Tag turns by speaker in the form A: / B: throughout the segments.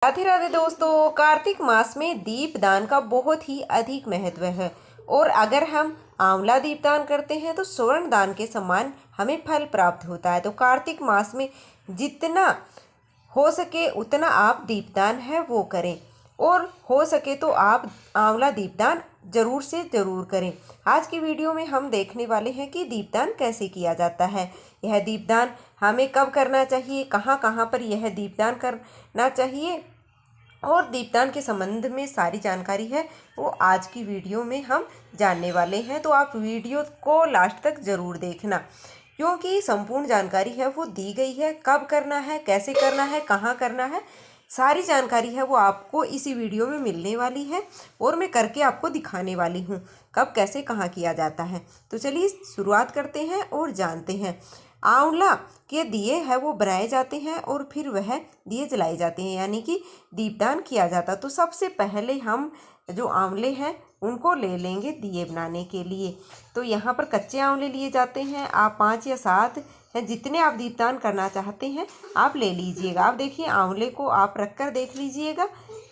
A: राधे राधे दोस्तों। कार्तिक मास में दीपदान का बहुत ही अधिक महत्व है और अगर हम आंवला दीपदान करते हैं तो स्वर्ण दान के समान हमें फल प्राप्त होता है। तो कार्तिक मास में जितना हो सके उतना आप दीपदान है वो करें और हो सके तो आप आंवला दीपदान जरूर से ज़रूर करें। आज की वीडियो में हम देखने वाले हैं कि दीपदान कैसे किया जाता है। यह दीपदान हमें कब करना चाहिए, कहाँ कहाँ पर यह दीपदान करना चाहिए और दीपदान के संबंध में सारी जानकारी है वो आज की वीडियो में हम जानने वाले हैं। तो आप वीडियो को लास्ट तक ज़रूर देखना क्योंकि संपूर्ण जानकारी है वो दी गई है। कब करना है, कैसे करना है, कहाँ करना है, सारी जानकारी है वो आपको इसी वीडियो में मिलने वाली है और मैं करके आपको दिखाने वाली हूँ कब कैसे कहाँ किया जाता है। तो चलिए शुरुआत करते हैं और जानते हैं। आंवला के दिए है वो बनाए जाते हैं और फिर वह दिए जलाए जाते हैं, यानी कि दीपदान किया जाता। तो सबसे पहले हम जो आंवले हैं उनको ले लेंगे दिए बनाने के लिए। तो यहाँ पर कच्चे आंवले लिए जाते हैं। आप 5 या 7 हैं, जितने आप दीपदान करना चाहते हैं आप ले लीजिएगा। आप देखिए आंवले को आप रख कर देख लीजिएगा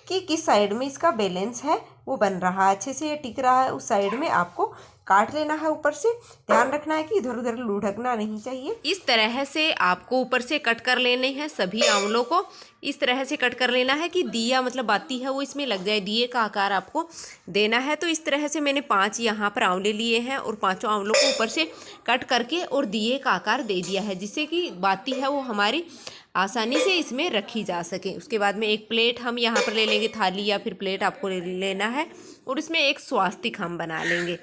A: कि किस साइड में इसका बैलेंस है वो बन रहा है, अच्छे से ये टिक रहा है। उस साइड में आपको काट लेना है। ऊपर से ध्यान रखना है कि इधर उधर लुढ़कना नहीं चाहिए। इस तरह से आपको ऊपर से कट कर लेने हैं सभी आंवलों को। इस तरह से कट कर लेना है कि दिया मतलब बाती है वो इसमें लग जाए, दिए का आकार आपको देना है। तो इस तरह से मैंने 5 यहाँ पर आंवले लिए हैं और 5 आंवलों को ऊपर से कट करके और दिए का आकार दे दिया है, जिससे कि बाती है वो हमारी आसानी से इसमें रखी जा सके। उसके बाद में एक प्लेट हम यहाँ पर ले लेंगे, थाली या फिर प्लेट आपको लेना है और इसमें एक स्वास्तिक हम बना लेंगे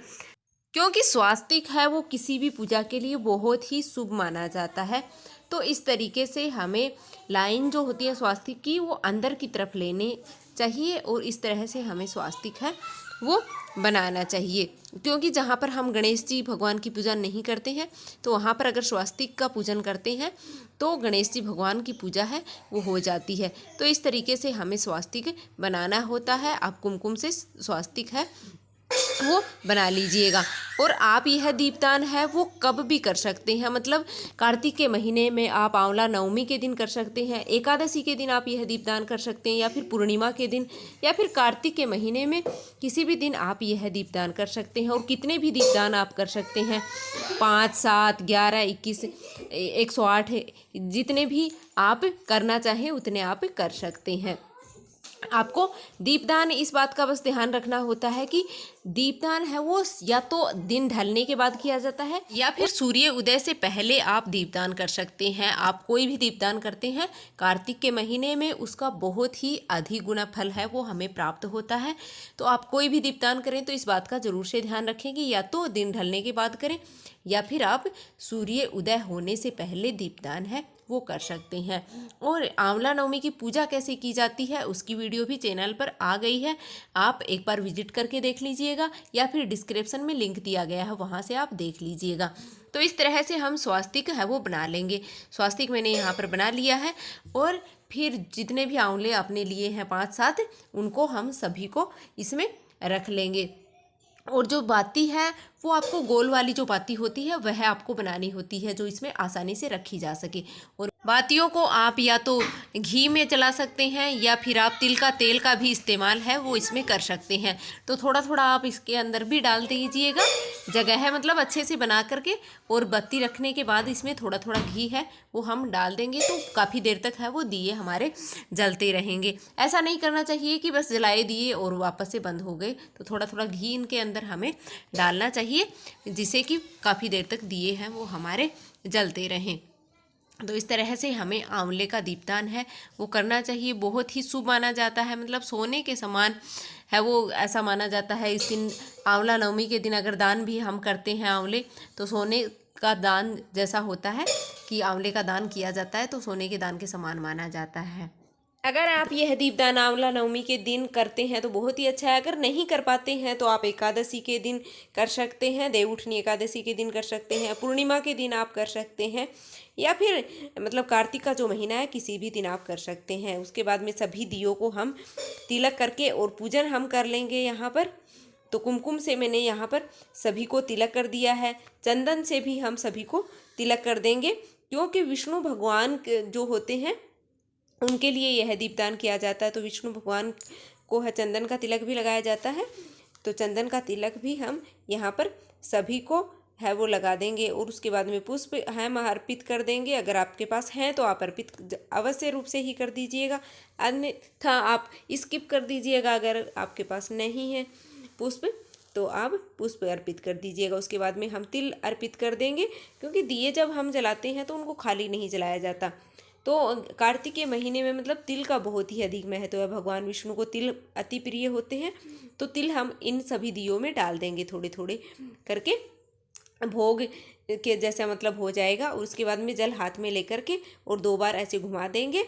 A: क्योंकि स्वास्तिक है वो किसी भी पूजा के लिए बहुत ही शुभ माना जाता है। तो इस तरीके से हमें लाइन जो होती है स्वास्तिक की वो अंदर की तरफ लेने चाहिए और इस तरह से हमें स्वास्तिक है वो बनाना चाहिए। क्योंकि जहाँ पर हम गणेश जी भगवान की पूजा नहीं करते हैं तो वहाँ पर अगर स्वास्तिक का पूजन करते हैं तो गणेश जी भगवान की पूजा है वो हो जाती है। तो इस तरीके से हमें स्वास्तिक बनाना होता है। आप कुमकुम से स्वास्तिक है वो बना लीजिएगा। और आप यह दीपदान है वो कब भी कर सकते हैं, मतलब कार्तिक के महीने में आप आंवला नवमी के दिन कर सकते हैं, एकादशी के दिन आप यह दीपदान कर सकते हैं, या फिर पूर्णिमा के दिन, या फिर कार्तिक के महीने में किसी भी दिन आप यह दीपदान कर सकते हैं। और कितने भी दीपदान आप कर सकते हैं, 5, 7, 11, 21, 108, जितने भी आप करना चाहें उतने आप कर सकते हैं। आपको दीपदान इस बात का बस ध्यान रखना होता है कि दीपदान है वो या तो दिन ढलने के बाद किया जाता है या फिर सूर्य उदय से पहले आप दीपदान कर सकते हैं। आप कोई भी दीपदान करते हैं कार्तिक के महीने में उसका बहुत ही अधिक गुना फल है वो हमें प्राप्त होता है। तो आप कोई भी दीपदान करें तो इस बात का जरूर से ध्यान रखें कि या तो दिन ढलने के बाद करें या फिर आप सूर्य उदय होने से पहले दीपदान है वो कर सकते हैं। और आंवला नवमी की पूजा कैसे की जाती है उसकी वीडियो भी चैनल पर आ गई है, आप एक बार विजिट करके देख लीजिएगा या फिर डिस्क्रिप्शन में लिंक दिया गया है वहाँ से आप देख लीजिएगा। तो इस तरह से हम स्वास्तिक है वो बना लेंगे। स्वास्तिक मैंने यहाँ पर बना लिया है और फिर जितने भी आंवले आपने लिए हैं 5-7 उनको हम सभी को इसमें रख लेंगे। और जो बाती है वो आपको गोल वाली जो बाती होती है वह आपको बनानी होती है जो इसमें आसानी से रखी जा सके। और बातियों को आप या तो घी में जला सकते हैं या फिर आप तिल का तेल का भी इस्तेमाल है वो इसमें कर सकते हैं। तो थोड़ा थोड़ा आप इसके अंदर भी डाल दीजिएगा, जगह है मतलब अच्छे से बना करके। और बत्ती रखने के बाद इसमें थोड़ा थोड़ा घी है वो हम डाल देंगे तो काफ़ी देर तक है वो दिए हमारे जलते रहेंगे। ऐसा नहीं करना चाहिए कि बस जलाए दिए और वापस से बंद हो गए। तो थोड़ा थोड़ा घी इनके अंदर हमें डालना चाहिए जिससे कि काफ़ी देर तक दिए हैं वो हमारे जलते रहें। तो इस तरह से हमें आंवले का दीपदान है वो करना चाहिए। बहुत ही शुभ माना जाता है, मतलब सोने के समान है वो, ऐसा माना जाता है। इस दिन आंवला नवमी के दिन अगर दान भी हम करते हैं आंवले तो सोने का दान जैसा होता है कि आंवले का दान किया जाता है तो सोने के दान के समान माना जाता है। अगर आप यह दीपदान आंवला नवमी के दिन करते हैं तो बहुत ही अच्छा है। अगर नहीं कर पाते हैं तो आप एकादशी के दिन कर सकते हैं, देवउठनी एकादशी के दिन कर सकते हैं, पूर्णिमा के दिन आप कर सकते हैं, या फिर मतलब कार्तिक का जो महीना है किसी भी दिन आप कर सकते हैं। उसके बाद में सभी दियों को हम तिलक करके और पूजन हम कर लेंगे। यहाँ पर तो कुमकुम से मैंने यहाँ पर सभी को तिलक कर दिया है, चंदन से भी हम सभी को तिलक कर देंगे क्योंकि विष्णु भगवान जो होते हैं उनके लिए यह दीपदान किया जाता है। तो विष्णु भगवान को है चंदन का तिलक भी लगाया जाता है। तो चंदन का तिलक भी हम यहाँ पर सभी को है वो लगा देंगे और उसके बाद में पुष्प हम अर्पित कर देंगे। अगर आपके पास हैं तो आप अर्पित अवश्य रूप से ही कर दीजिएगा, अन्यथा आप स्किप कर दीजिएगा। अगर आपके पास नहीं है पुष्प तो आप पुष्प अर्पित कर दीजिएगा। उसके बाद में हम तिल अर्पित कर देंगे, क्योंकि दिए जब हम जलाते हैं तो उनको खाली नहीं जलाया जाता। तो कार्तिक के महीने में मतलब तिल का बहुत ही अधिक महत्व है। भगवान विष्णु को तिल अति प्रिय होते हैं। तो तिल हम इन सभी दियों में डाल देंगे थोड़े थोड़े करके, भोग के जैसा मतलब हो जाएगा। और उसके बाद में जल हाथ में लेकर के और 2 बार ऐसे घुमा देंगे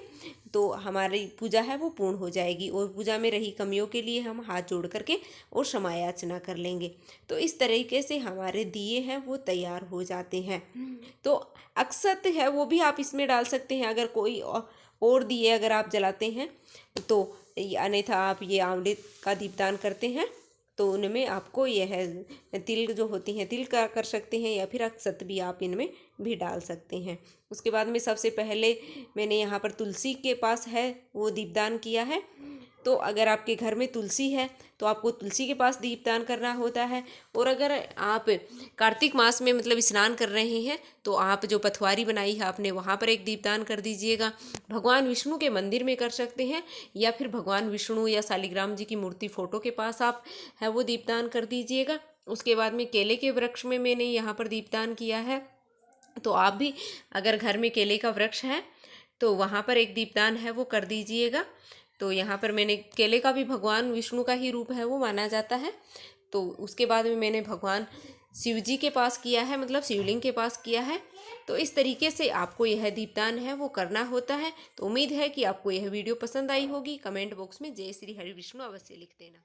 A: तो हमारी पूजा है वो पूर्ण हो जाएगी। और पूजा में रही कमियों के लिए हम हाथ जोड़ करके और क्षमा याचना कर लेंगे। तो इस तरीके से हमारे दिए हैं वो तैयार हो जाते हैं। तो अक्षत है वो भी आप इसमें डाल सकते हैं, अगर कोई और दिए अगर आप जलाते हैं तो, अन्यथा आप ये आंवले का दीपदान करते हैं तो उनमें आपको यह तिल जो होती हैं तिल का कर सकते हैं, या फिर अक्षत भी आप इनमें भी डाल सकते हैं। उसके बाद में सबसे पहले मैंने यहाँ पर तुलसी के पास है वो दीपदान किया है। तो अगर आपके घर में तुलसी है तो आपको तुलसी के पास दीपदान करना होता है। और अगर आप कार्तिक मास में मतलब स्नान कर रहे हैं तो आप जो पथवारी बनाई है आपने वहाँ पर एक दीपदान कर दीजिएगा। भगवान विष्णु के मंदिर में कर सकते हैं, या फिर भगवान विष्णु या शालिग्राम जी की मूर्ति फोटो के पास आप है वो दीपदान कर दीजिएगा। उसके बाद में केले के वृक्ष में मैंने यहाँ पर दीपदान किया है। तो आप भी अगर घर में केले का वृक्ष है तो वहाँ पर एक दीपदान है वो कर दीजिएगा। तो यहाँ पर मैंने केले का भी भगवान विष्णु का ही रूप है वो माना जाता है। तो उसके बाद में मैंने भगवान शिव जी के पास किया है, मतलब शिवलिंग के पास किया है। तो इस तरीके से आपको यह दीपदान है वो करना होता है। तो उम्मीद है कि आपको यह वीडियो पसंद आई होगी। कमेंट बॉक्स में जय श्री हरि विष्णु अवश्य लिख देना।